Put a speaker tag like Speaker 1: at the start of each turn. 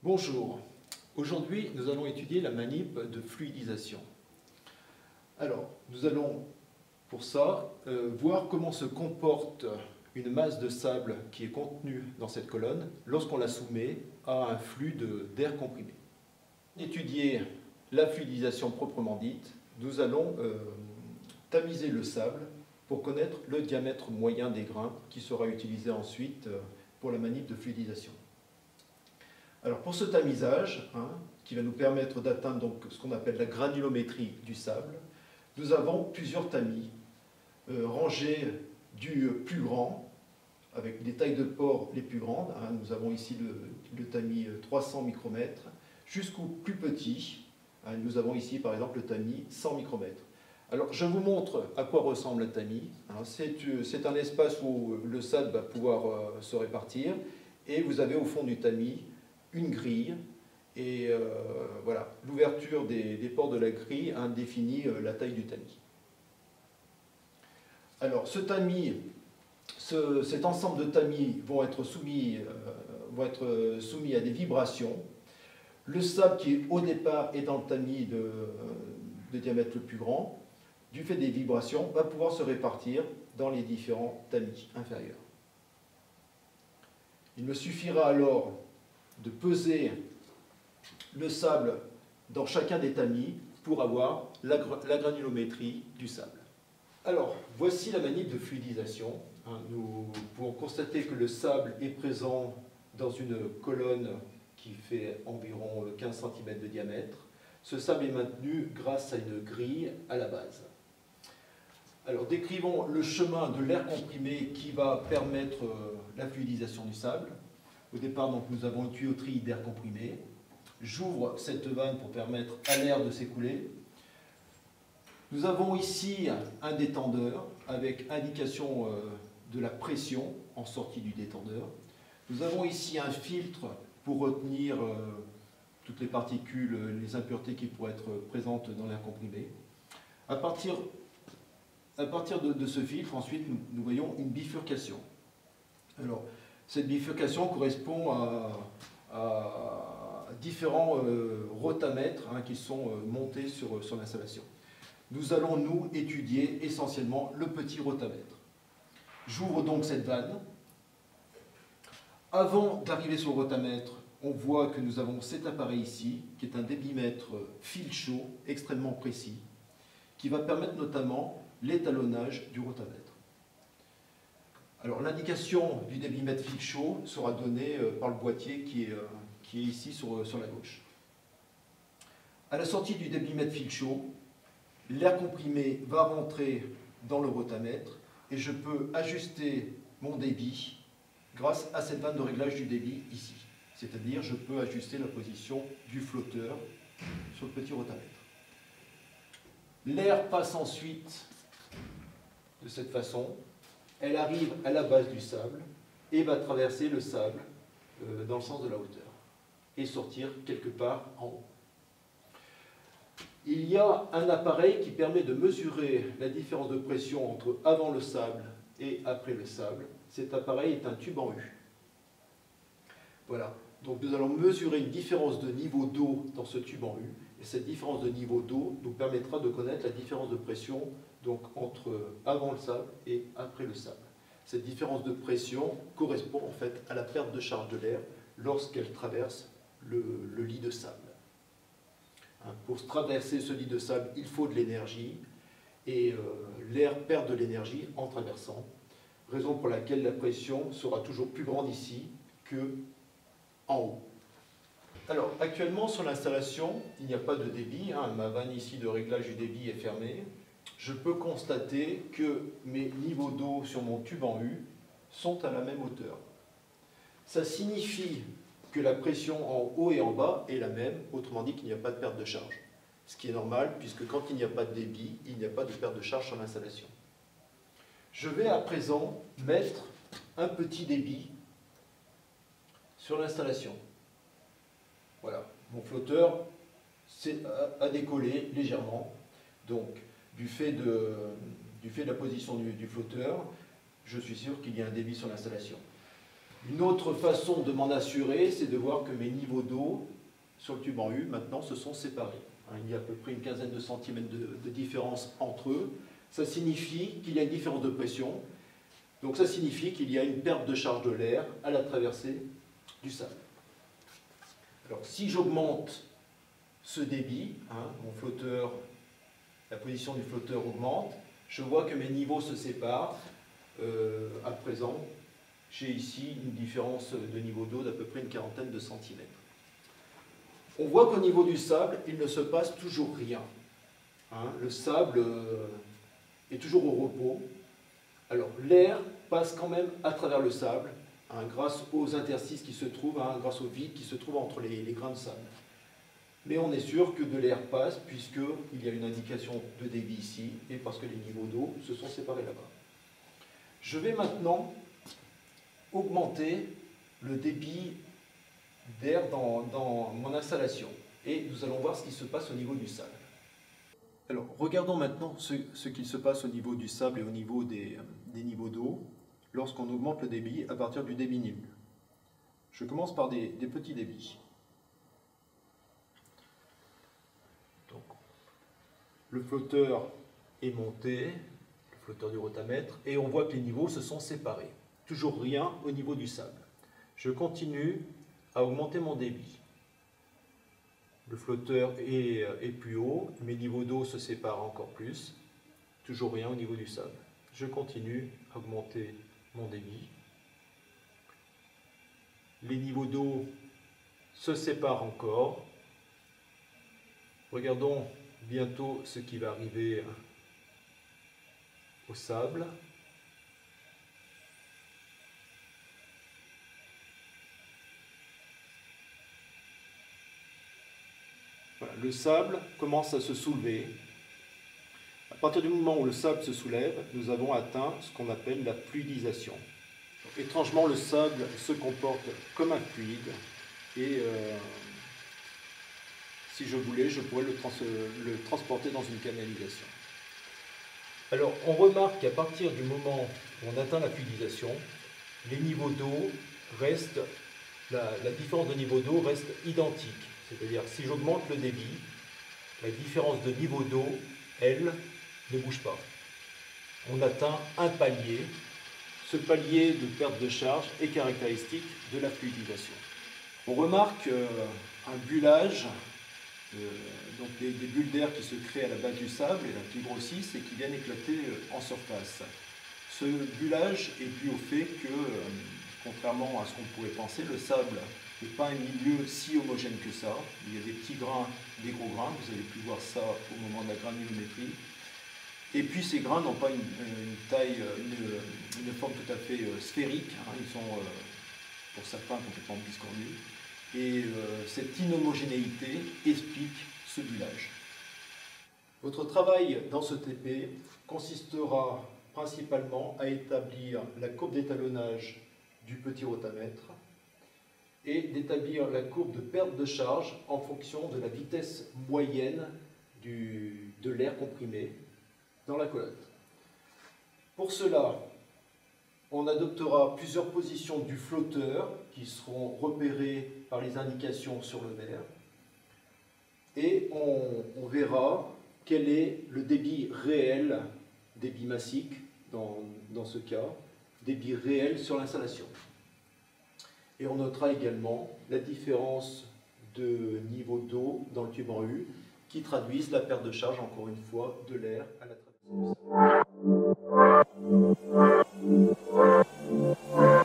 Speaker 1: Bonjour, aujourd'hui nous allons étudier la manip de fluidisation. Alors, nous allons pour ça voir comment se comporte une masse de sable qui est contenue dans cette colonne lorsqu'on la soumet à un flux d'air comprimé. Pour étudier la fluidisation proprement dite, nous allons tamiser le sable pour connaître le diamètre moyen des grains qui sera utilisé ensuite pour la manip de fluidisation. Alors pour ce tamisage, qui va nous permettre d'atteindre donc ce qu'on appelle la granulométrie du sable, nous avons plusieurs tamis rangés du plus grand, avec les tailles de pores les plus grandes. Nous avons ici le tamis 300 micromètres, jusqu'au plus petit. Nous avons ici par exemple le tamis 100 micromètres. Alors je vous montre à quoi ressemble un tamis. C'est un espace où le sable va pouvoir se répartir, et vous avez au fond du tamis une grille, et voilà, l'ouverture des pores de la grille définit la taille du tamis. Alors ce tamis, cet ensemble de tamis vont être soumis à des vibrations. Le sable qui au départ est dans le tamis de diamètre le plus grand, du fait des vibrations, va pouvoir se répartir dans les différents tamis inférieurs. Il me suffira alors de peser le sable dans chacun des tamis pour avoir la granulométrie du sable. Alors, voici la manip de fluidisation. Nous pouvons constater que le sable est présent dans une colonne qui fait environ 15 cm de diamètre. Ce sable est maintenu grâce à une grille à la base. Alors, décrivons le chemin de l'air comprimé qui va permettre la fluidisation du sable. Au départ, donc, nous avons une tuyauterie d'air comprimé. J'ouvre cette vanne pour permettre à l'air de s'écouler. Nous avons ici un détendeur avec indication de la pression en sortie du détendeur. Nous avons ici un filtre pour retenir toutes les particules, les impuretés qui pourraient être présentes dans l'air comprimé. À partir de ce filtre, ensuite, nous voyons une bifurcation. Alors, cette bifurcation correspond à différents rotamètres qui sont montés sur l'installation. Nous allons, nous, étudier essentiellement le petit rotamètre. J'ouvre donc cette vanne. Avant d'arriver sur le rotamètre, on voit que nous avons cet appareil ici, qui est un débitmètre fil chaud extrêmement précis, qui va permettre notamment l'étalonnage du rotamètre. Alors l'indication du débitmètre fil chaud sera donnée par le boîtier qui est ici sur la gauche. À la sortie du débitmètre fil chaud, l'air comprimé va rentrer dans le rotamètre et je peux ajuster mon débit grâce à cette vanne de réglage du débit ici. C'est-à-dire je peux ajuster la position du flotteur sur le petit rotamètre. L'air passe ensuite de cette façon. Elle arrive à la base du sable et va traverser le sable dans le sens de la hauteur et sortir quelque part en haut. Il y a un appareil qui permet de mesurer la différence de pression entre avant le sable et après le sable. Cet appareil est un tube en U. Voilà, donc nous allons mesurer une différence de niveau d'eau dans ce tube en U, et cette différence de niveau d'eau nous permettra de connaître la différence de pression donc entre avant le sable et après le sable. Cette différence de pression correspond en fait à la perte de charge de l'air lorsqu'elle traverse le lit de sable. Pour traverser ce lit de sable, il faut de l'énergie, et l'air perd de l'énergie en traversant, raison pour laquelle la pression sera toujours plus grande ici qu'en haut. Alors actuellement sur l'installation, il n'y a pas de débit, ma vanne ici de réglage du débit est fermée. Je peux constater que mes niveaux d'eau sur mon tube en U sont à la même hauteur. Ça signifie que la pression en haut et en bas est la même, autrement dit qu'il n'y a pas de perte de charge. Ce qui est normal, puisque quand il n'y a pas de débit, il n'y a pas de perte de charge sur l'installation. Je vais à présent mettre un petit débit sur l'installation. Voilà, mon flotteur a décollé légèrement, donc du fait de la position du flotteur, je suis sûr qu'il y a un débit sur l'installation. Une autre façon de m'en assurer, c'est de voir que mes niveaux d'eau sur le tube en U, maintenant, se sont séparés. Il y a à peu près une quinzaine de centimètres de différence entre eux. Ça signifie qu'il y a une différence de pression. Donc ça signifie qu'il y a une perte de charge de l'air à la traversée du sable. Alors si j'augmente ce débit, mon flotteur, la position du flotteur augmente, je vois que mes niveaux se séparent. À présent, j'ai ici une différence de niveau d'eau d'à peu près une quarantaine de centimètres. On voit qu'au niveau du sable, il ne se passe toujours rien. Le sable est toujours au repos. Alors l'air passe quand même à travers le sable, grâce aux interstices qui se trouvent, grâce au vide qui se trouve entre les grains de sable. Mais on est sûr que de l'air passe, puisqu'il y a une indication de débit ici, et parce que les niveaux d'eau se sont séparés là-bas. Je vais maintenant augmenter le débit d'air dans mon installation, et nous allons voir ce qui se passe au niveau du sable. Alors, regardons maintenant ce qui se passe au niveau du sable et au niveau des niveaux d'eau lorsqu'on augmente le débit à partir du débit nul. Je commence par des petits débits. Donc, le flotteur est monté, le flotteur du rotamètre, et on voit que les niveaux se sont séparés. Toujours rien au niveau du sable. Je continue à augmenter mon débit. Le flotteur est plus haut, mes niveaux d'eau se séparent encore plus. Toujours rien au niveau du sable. Je continue à augmenter mon débit. Les niveaux d'eau se séparent encore. Regardons bientôt ce qui va arriver au sable. Voilà, le sable commence à se soulever. À partir du moment où le sable se soulève, nous avons atteint ce qu'on appelle la fluidisation. Étrangement, le sable se comporte comme un fluide et si je voulais, je pourrais le transporter dans une canalisation. Alors, on remarque qu'à partir du moment où on atteint la fluidisation, les niveaux d'eau restent, la différence de niveau d'eau reste identique. C'est-à-dire, si j'augmente le débit, la différence de niveau d'eau, elle, ne bouge pas. On atteint un palier. Ce palier de perte de charge est caractéristique de la fluidisation. On remarque un bullage, donc des bulles d'air qui se créent à la base du sable et qui grossissent et qui viennent éclater en surface. Ce bullage est dû au fait que, contrairement à ce qu'on pourrait penser, le sable n'est pas un milieu si homogène que ça. Il y a des petits grains, des gros grains, vous avez pu voir ça au moment de la granulométrie. Et puis ces grains n'ont pas une taille, une forme tout à fait sphérique, ils sont pour certains complètement biscornus. Et cette inhomogénéité explique ce bullage. Votre travail dans ce TP consistera principalement à établir la courbe d'étalonnage du petit rotamètre et d'établir la courbe de perte de charge en fonction de la vitesse moyenne de l'air comprimé dans la colonne. Pour cela, on adoptera plusieurs positions du flotteur qui seront repérées par les indications sur le verre et on verra quel est le débit réel, débit massique dans ce cas, débit réel sur l'installation. Et on notera également la différence de niveau d'eau dans le tube en U qui traduisent la perte de charge, encore une fois, de l'air à la traversée du sable.